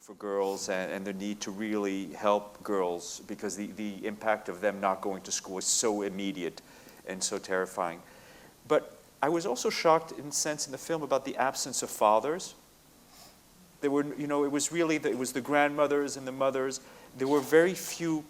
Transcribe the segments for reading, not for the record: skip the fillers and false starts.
for girls and the need to really help girls because the impact of them not going to school is so immediate and so terrifying. But I was also shocked in a sense in the film about the absence of fathers. There were, you know, it was the grandmothers and the mothers. There were very few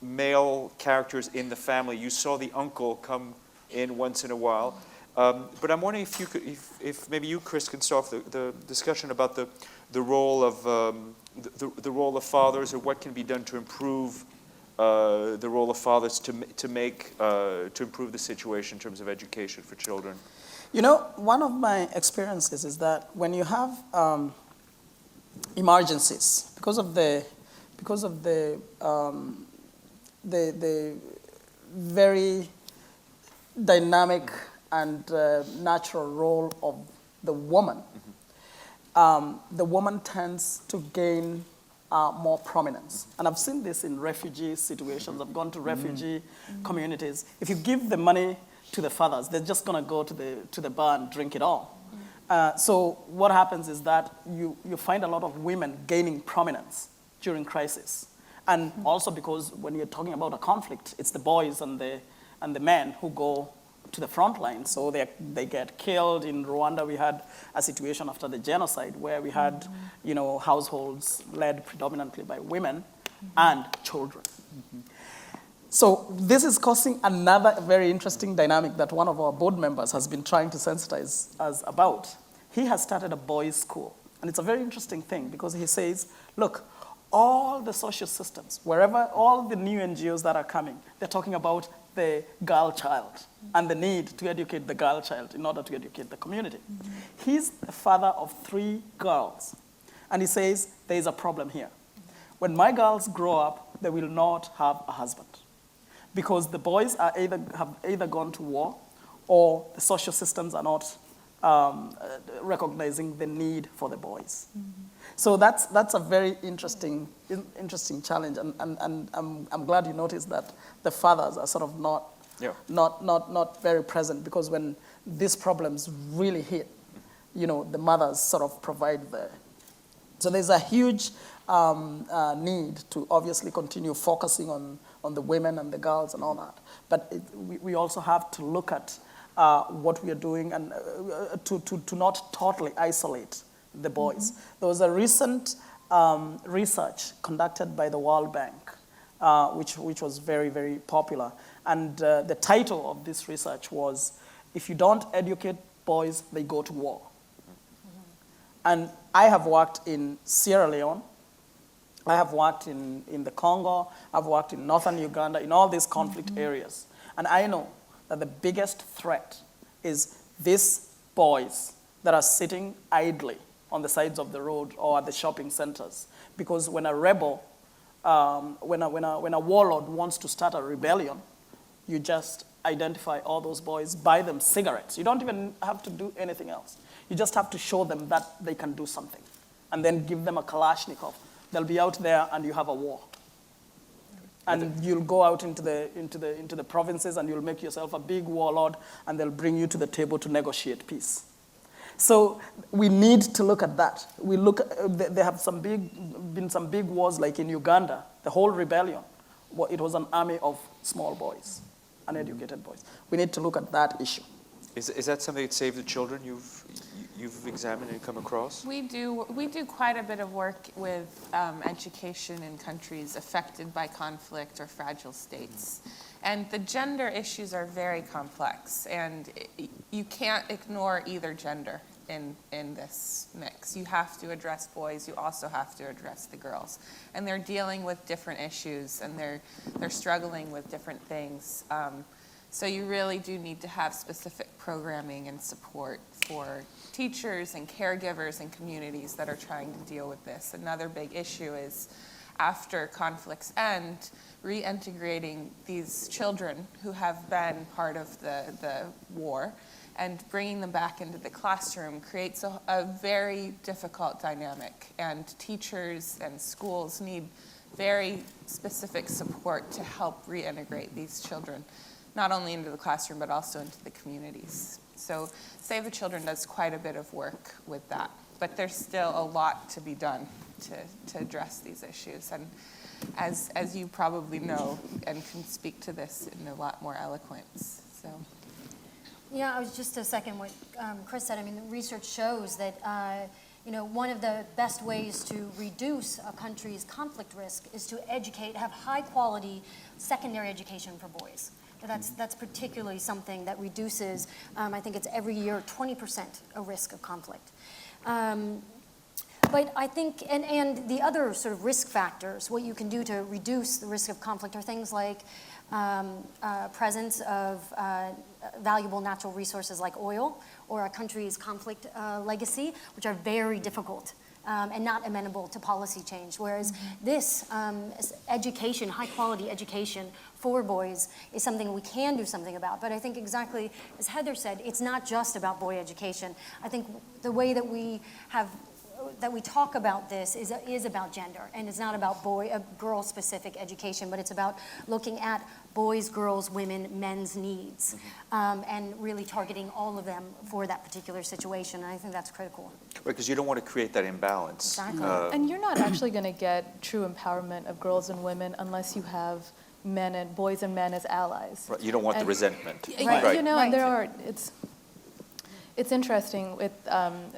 male characters in the family. You saw the uncle come in once in a while. But I'm wondering if you could, if maybe you, Chris, can start off the discussion about the role of the role of fathers, or what can be done to improve the role of fathers to improve the situation in terms of education for children. You know, one of my experiences is that when you have emergencies because of the very dynamic and natural role of the woman, the woman tends to gain more prominence. And I've seen this in refugee situations. I've gone to refugee communities. If you give the money to the fathers, they're just going to go to the bar and drink it all. So what happens is that you find a lot of women gaining prominence during crisis. And also because when you're talking about a conflict, it's the boys and the men who go to the front line. So they get killed. In Rwanda, we had a situation after the genocide where we had, you know, households led predominantly by women and children. So this is causing another very interesting dynamic that one of our board members has been trying to sensitize us about. He has started a boys' school. And it's a very interesting thing because he says, look, all the social systems, wherever, all the new NGOs that are coming, they're talking about the girl child and the need to educate the girl child in order to educate the community. He's the father of 3 girls. And he says, there is a problem here. When my girls grow up, they will not have a husband because the boys are have either gone to war or the social systems are not recognizing the need for the boys. So that's a very interesting challenge, and I'm glad you noticed that the fathers are sort of not very present, because when these problems really hit, you know, the mothers sort of provide so there's a huge need to obviously continue focusing on the women and the girls and all that, but we also have to look at what we are doing and to not totally isolate the boys. There was a recent research conducted by the World Bank, which was very, very popular. And the title of this research was, if you don't educate boys, they go to war. And I have worked in Sierra Leone. I have worked in the Congo. I've worked in northern Uganda, in all these conflict areas. And I know that the biggest threat is these boys that are sitting idly on the sides of the road or at the shopping centers. Because when a rebel, when a warlord wants to start a rebellion, you just identify all those boys, buy them cigarettes. You don't even have to do anything else. You just have to show them that they can do something. And then give them a Kalashnikov. They'll be out there and you have a war. And you'll go out into the provinces and you'll make yourself a big warlord, and they'll bring you to the table to negotiate peace. So we need to look at that. There have been some big wars, like in Uganda, the whole rebellion. It was an army of small boys, uneducated boys. We need to look at that issue. Is that something that Save the Children you've examined and come across? We do quite a bit of work with education in countries affected by conflict or fragile states. And the gender issues are very complex, and you can't ignore either gender in this mix. You have to address boys, you also have to address the girls. And they're dealing with different issues, and they're struggling with different things. So you really do need to have specific programming and support for teachers and caregivers and communities that are trying to deal with this. Another big issue is, after conflicts end, reintegrating these children who have been part of the war and bringing them back into the classroom creates a very difficult dynamic. And teachers and schools need very specific support to help reintegrate these children, not only into the classroom, but also into the communities. So Save the Children does quite a bit of work with that, but there's still a lot to be done. to address these issues. And as you probably know and can speak to this in a lot more eloquence. So. Yeah, I was just to second what Chris said. I mean, the research shows that one of the best ways to reduce a country's conflict risk is to have high quality secondary education for boys. That's particularly something that reduces, I think it's every year, 20% a risk of conflict. But I think, and the other sort of risk factors, what you can do to reduce the risk of conflict are things like presence of valuable natural resources like oil or a country's conflict legacy, which are very difficult and not amenable to policy change. Whereas this education, high quality education for boys is something we can do something about. But I think exactly as Heather said, it's not just about boy education. I think the way that we talk about this is about gender, and it's not about girl-specific education, but it's about looking at boys, girls, women, men's needs, and really targeting all of them for that particular situation. And I think that's critical. Right, because you don't want to create that imbalance. Exactly. And you're not actually going to get true empowerment of girls and women unless you have boys and men as allies. Right, you don't want the resentment. Right. Right. It's interesting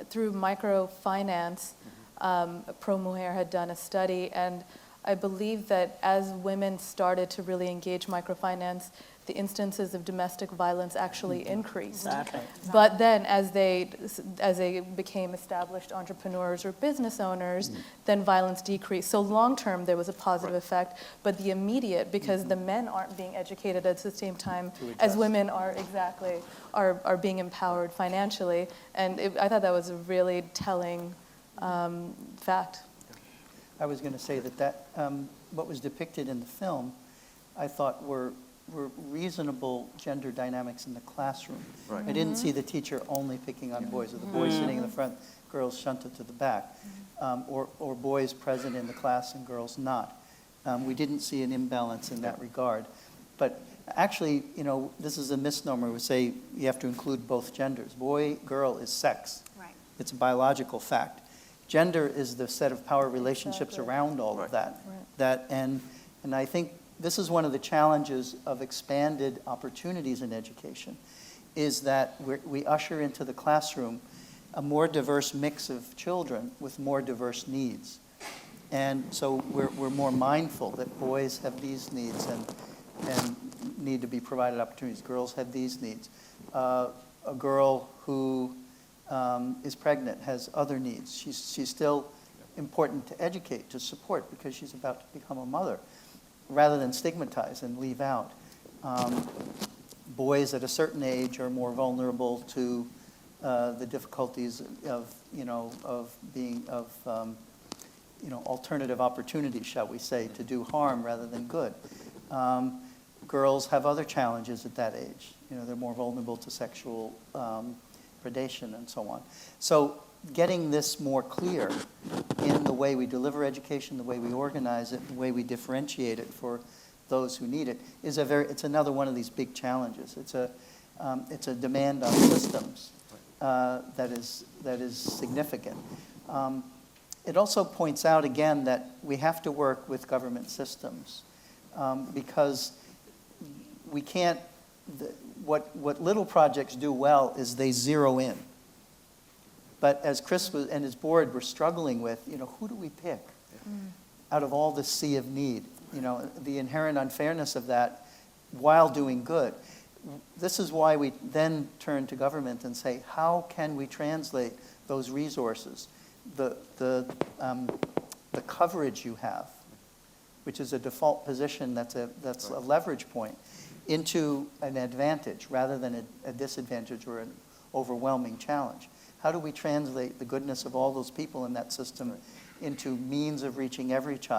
through microfinance. Pro Mujer had done a study, and I believe that as women started to really engage microfinance, the instances of domestic violence actually increased. Exactly. But then as they became established entrepreneurs or business owners, then violence decreased. So long term there was a positive effect, but the immediate, because the men aren't being educated at the same time as women are are being empowered financially. And I thought that was a really telling fact. I was going to say that what was depicted in the film, I thought were reasonable gender dynamics in the classroom. Right. I didn't see the teacher only picking on boys, or the boys sitting in the front, girls shunted to the back, or boys present in the class and girls not. We didn't see an imbalance in that regard. But actually, this is a misnomer. We say you have to include both genders. Boy, girl is sex. Right. It's a biological fact. Gender is the set of power relationships around all of that. Right. And I think this is one of the challenges of expanded opportunities in education, is that we usher into the classroom a more diverse mix of children with more diverse needs. And so we're more mindful that boys have these needs and need to be provided opportunities. Girls have these needs. A girl who is pregnant has other needs. She's still important to educate, to support, because she's about to become a mother, rather than stigmatize and leave out. Boys at a certain age are more vulnerable to the difficulties of alternative opportunities, shall we say, to do harm rather than good. Girls have other challenges at that age. They're more vulnerable to sexual predation and so on. So getting this more clear in the way we deliver education, the way we organize it, the way we differentiate it for those who need it is it's another one of these big challenges. It's a demand on systems that is significant. It also points out again that we have to work with government systems because we can't. What little projects do well is they zero in. But as Chris and his board were struggling with, who do we pick out of all this sea of need? The inherent unfairness of that while doing good. This is why we then turn to government and say, how can we translate those resources, the coverage you have, which is a default position that's a leverage point, into an advantage rather than a disadvantage or an overwhelming challenge? How do we translate the goodness of all those people in that system into means of reaching every child?